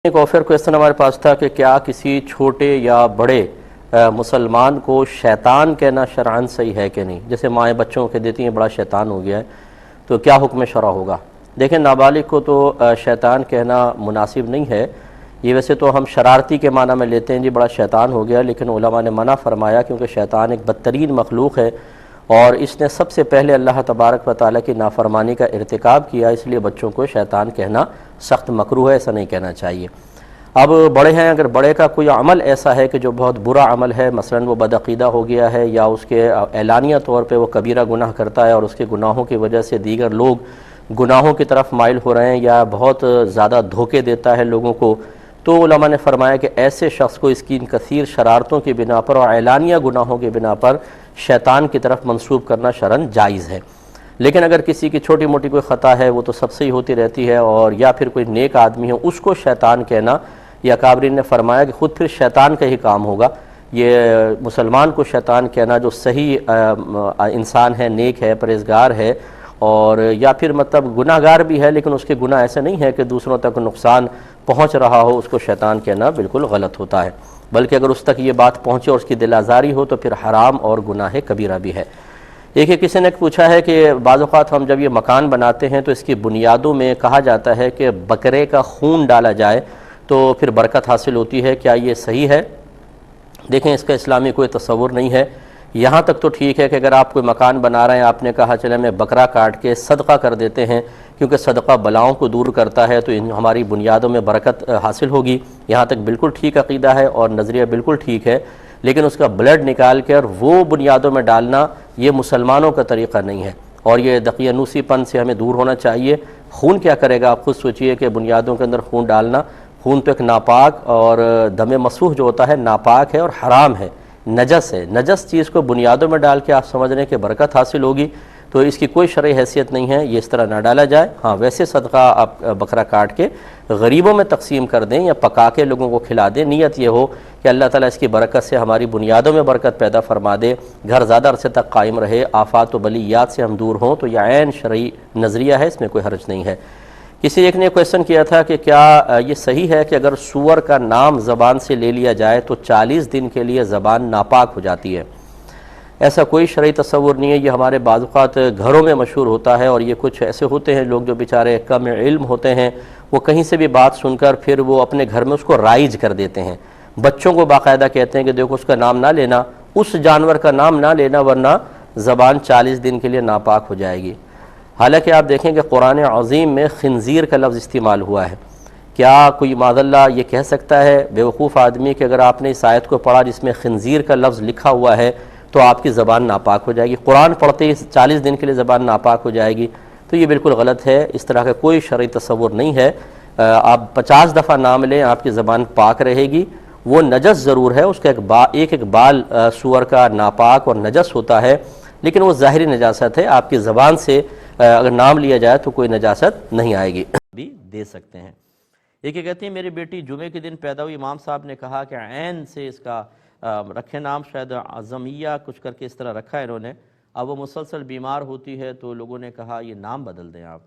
ایک offer question ہمارے پاس تھا کہ کیا کسی چھوٹے یا بڑے مسلمان کو شیطان کہنا شرعاً صحیح ہے کہ نہیں؟ جیسے مائیں بچوں کے دیتی ہیں بڑا شیطان ہو گیا ہے تو کیا حکم شرع ہوگا؟ دیکھیں نابالغ کو تو شیطان کہنا مناسب نہیں ہے. یہ ویسے تو ہم شرارتی کے معنی میں لیتے ہیں جی بڑا شیطان ہو گیا، لیکن علماء نے منع فرمایا کیونکہ شیطان ایک بدترین مخلوق ہے اور اس نے سب سے پہلے اللہ تبارک و تعالیٰ کی نافرمانی کا ارتکاب کیا، اس لیے بچوں کو شیطان کہنا سخت مکروہ ہے، ایسا نہیں کہنا چاہیے. اب بڑے ہیں، اگر بڑے کا کوئی عمل ایسا ہے کہ جو بہت برا عمل ہے، مثلا وہ بدعقیدہ ہو گیا ہے یا اس کے اعلانیہ طور پہ وہ کبیرہ گناہ کرتا ہے اور اس کے گناہوں کی وجہ سے دیگر لوگ گناہوں کی طرف مائل ہو رہے ہیں یا بہت زیادہ دھوکے دیتا ہے لوگوں کو، تو علماء نے فرمایا کہ ایسے شخص کو اس کی ان کثیر شرارتوں کی بنا پر اور اعلانیہ گناہوں کی بنا پر شیطان کی طرف منسوب کرنا شرعاً جائز ہے. لیکن اگر کسی کی چھوٹی موٹی کوئی خطا ہے وہ تو سب سے ہی ہوتی رہتی ہے، اور یا پھر کوئی نیک آدمی ہے اس کو شیطان کہنا، یا اکابرین نے فرمایا کہ خود پھر شیطان کا ہی کام ہوگا. یہ مسلمان کو شیطان کہنا جو صحیح انسان ہے، نیک ہے، پرہیزگار ہے، اور یا پھر مطلب گناہ گار بھی ہے لیکن اس کے گناہ ایسے نہیں ہے کہ دوسروں تک نقصان پہنچ رہا ہو، اس کو شیطان کہنا بالکل غلط ہوتا ہے. بلکہ اگر اس تک یہ بات پہنچے اور اس کی دل آزاری ہو تو پھر حرام اور گناہ کبیرہ بھی ہے. کسی نے پوچھا ہے کہ بعض اوقات ہم جب یہ مکان بناتے ہیں تو اس کی بنیادوں میں کہا جاتا ہے کہ بکرے کا خون ڈالا جائے تو پھر برکت حاصل ہوتی ہے، کیا یہ صحیح ہے؟ دیکھیں اس کا اسلامی کوئی تصور نہیں ہے. یہاں تک تو ٹھیک ہے کہ اگر آپ کوئی مکان بنا رہے ہیں، آپ نے کہا چلے میں بکرا کاٹ کے صدقہ کر دیتے ہیں کیونکہ صدقہ بلاؤں کو دور کرتا ہے تو ہماری بنیادوں میں برکت حاصل ہوگی، یہاں تک بالکل ٹھیک عقیدہ ہے اور نظریہ بالکل ٹھیک ہے. لیکن اس کا بلڈ نکال کر وہ بنیادوں میں ڈالنا یہ مسلمانوں کا طریقہ نہیں ہے، اور یہ دقیانوسی پن سے ہمیں دور ہونا چاہیے. خون کیا کرے گا؟ آپ خود سوچئے کہ بنیادوں کے اندر خون ڈالنا، خون تو ایک ناپاک اور دم مسفوح جو ہوتا ہے ناپاک ہے اور حرام ہے، نجس ہے. نجس چیز کو بنیادوں میں ڈال کے آپ سمجھ رہے ہیں کہ برکت حاصل ہوگی تو اس کی کوئی شرعی حیثیت نہیں ہے، یہ اس طرح نہ ڈالا جائے. ہاں ویسے صدقہ آپ بکرا کاٹ کے غریبوں میں تقسیم کر دیں یا پکا کے لوگوں کو کھلا دیں، نیت یہ ہو کہ اللہ تعالیٰ اس کی برکت سے ہماری بنیادوں میں برکت پیدا فرما دے، گھر زیادہ عرصے تک قائم رہے، آفات و بلیات سے ہم دور ہوں، تو یہ عین شرعی نظریہ ہے، اس میں کوئی حرج نہیں ہے. کسی ایک نے کویسچن کیا تھا کہ کیا یہ صحیح ہے کہ اگر سور کا نام زبان سے لے لیا جائے تو 40 دن کے لیے زبان ناپاک ہو جاتی ہے؟ ایسا کوئی شرعی تصور نہیں ہے. یہ ہمارے بعض اوقات گھروں میں مشہور ہوتا ہے، اور یہ کچھ ایسے ہوتے ہیں لوگ جو بیچارے کم علم ہوتے ہیں، وہ کہیں سے بھی بات سن کر پھر وہ اپنے گھر میں اس کو رائج کر دیتے ہیں. بچوں کو باقاعدہ کہتے ہیں کہ دیکھو اس کا نام نہ لینا، اس جانور کا نام نہ لینا ورنہ زبان 40 دن کے لیے ناپاک ہو جائے گی. حالانکہ آپ دیکھیں کہ قرآن عظیم میں خنزیر کا لفظ استعمال ہوا ہے. کیا کوئی معاذ اللہ یہ کہہ سکتا ہے بیوقوف آدمی کہ اگر آپ نے اس آیت کو پڑھا جس میں خنزیر کا لفظ لکھا ہوا ہے تو آپ کی زبان ناپاک ہو جائے گی؟ قرآن پڑھتے ہی 40 دن کے لیے زبان ناپاک ہو جائے گی؟ تو یہ بالکل غلط ہے. اس طرح کا کوئی شرعی تصور نہیں ہے. آپ 50 دفعہ نام لیں آپ کی زبان پاک رہے گی. وہ نجس ضرور ہے، اس کا ایک بال سور کا ناپاک اور نجس ہوتا ہے، لیکن وہ ظاہری نجاست ہے. آپ کی زبان سے اگر نام لیا جائے تو کوئی نجاست نہیں آئے گی. بھی دے سکتے ہیں. ایک کہتے ہیں میری بیٹی جمعے کے دن پیدا ہوئی، امام صاحب نے کہا کہ عین سے اس کا رکھے نام، شاید عظمیہ کچھ کر کے اس طرح رکھا ہے انہوں نے. اب وہ مسلسل بیمار ہوتی ہے تو لوگوں نے کہا یہ نام بدل دیں آپ.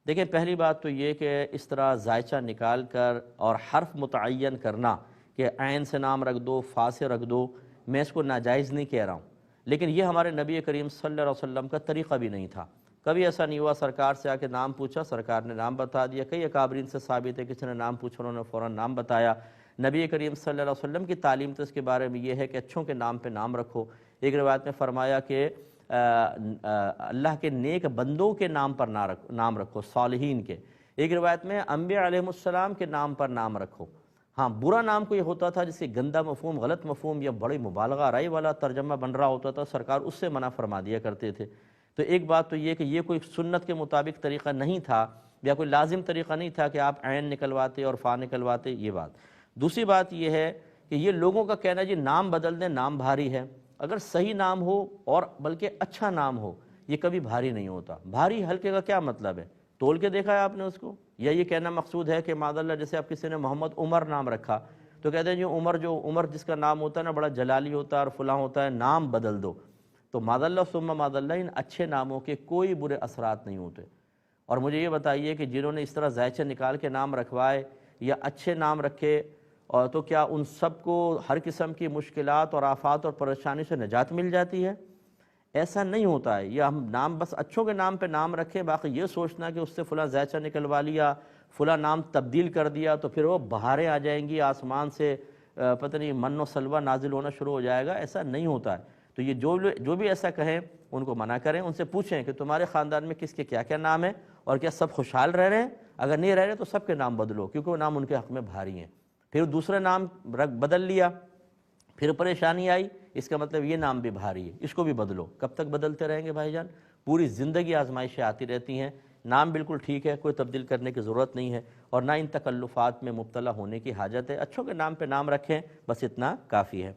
دیکھیں پہلی بات تو یہ کہ اس طرح زائچہ نکال کر اور حرف متعین کرنا کہ عین سے نام رکھ دو، فا سے رکھ دو، میں اس کو ناجائز نہیں کہہ رہا ہوں، لیکن یہ ہمارے نبی کریم صلی اللہ علیہ وسلم کا طریقہ بھی نہیں تھا. کبھی ایسا نہیں ہوا سرکار سے آ کے نام پوچھا، سرکار نے نام بتا دیا. کئی اکابرین سے ثابت ہے کسی نے نام پوچھا انہوں نے فوراً نام بتایا. نبی کریم صلی اللہ علیہ وسلم کی تعلیم تو اس کے بارے میں یہ ہے کہ اچھوں کے نام پہ نام رکھو. ایک روایت میں فرمایا کہ اللہ کے نیک بندوں کے نام پر نام رکھو، صالحین کے. ایک روایت میں انبیاء علیہ السلام کے نام پر نام رکھو. ہاں برا نام کوئی ہوتا تھا جس سے گندا مفہوم، غلط مفہوم یا بڑی مبالغہ آرائی والا ترجمہ بن رہا ہوتا تھا، سرکار اس سے منع فرما دیا کرتے تھے. تو ایک بات تو یہ کہ یہ کوئی سنت کے مطابق طریقہ نہیں تھا یا کوئی لازم طریقہ نہیں تھا کہ آپ عین نکلواتے اور فا نکلواتے، یہ بات. دوسری بات یہ ہے کہ یہ لوگوں کا کہنا جی نام بدل دیں، نام بھاری ہے. اگر صحیح نام ہو اور بلکہ اچھا نام ہو یہ کبھی بھاری نہیں ہوتا. بھاری ہلکے کا کیا مطلب ہے؟ تول کے دیکھا ہے آپ نے اس کو؟ یا یہ کہنا مقصود ہے کہ معاذ اللہ جیسے آپ کسی نے محمد عمر نام رکھا تو کہتے ہیں جو عمر جس کا نام ہوتا ہے نا بڑا جلالی ہوتا ہے اور فلاں ہوتا ہے، نام بدل دو. تو معاذ اللہ ثم معاذ اللہ ان اچھے ناموں کے کوئی برے اثرات نہیں ہوتے. اور مجھے یہ بتائیے کہ جنہوں نے اس طرح زائچہ نکال کے نام رکھوائے یا اچھے نام رکھے، اور تو کیا ان سب کو ہر قسم کی مشکلات اور آفات اور پریشانی سے نجات مل جاتی ہے؟ ایسا نہیں ہوتا ہے۔ یہ ہم نام بس اچھوں کے نام پہ نام رکھیں، باقی یہ سوچنا کہ اس سے فلاں زیچہ نکلوا لیا، فلاں نام تبدیل کر دیا تو پھر وہ بہاریں آ جائیں گی، آسمان سے پتہ نہیں من و سلوہ نازل ہونا شروع ہو جائے گا، ایسا نہیں ہوتا ہے۔ تو یہ جو بھی ایسا کہیں ان کو منع کریں، ان سے پوچھیں کہ تمہارے خاندان میں کس کے کیا کیا نام ہیں اور کیا سب خوشحال رہ رہے ہیں؟ اگر نہیں رہ رہے تو سب کے نام بدلو، کیونکہ وہ نام ان کے حق میں بھاری ہیں۔ پھر دوسرے نام بدل لیا، پھر پریشانی آئی، اس کا مطلب یہ نام بھی بھاری ہے، اس کو بھی بدلو۔ کب تک بدلتے رہیں گے بھائی جان؟ پوری زندگی آزمائشیں آتی رہتی ہیں۔ نام بالکل ٹھیک ہے، کوئی تبدیل کرنے کی ضرورت نہیں ہے، اور نہ ان تکلفات میں مبتلا ہونے کی حاجت ہے۔ اچھوں کے نام پہ نام رکھیں، بس اتنا کافی ہے۔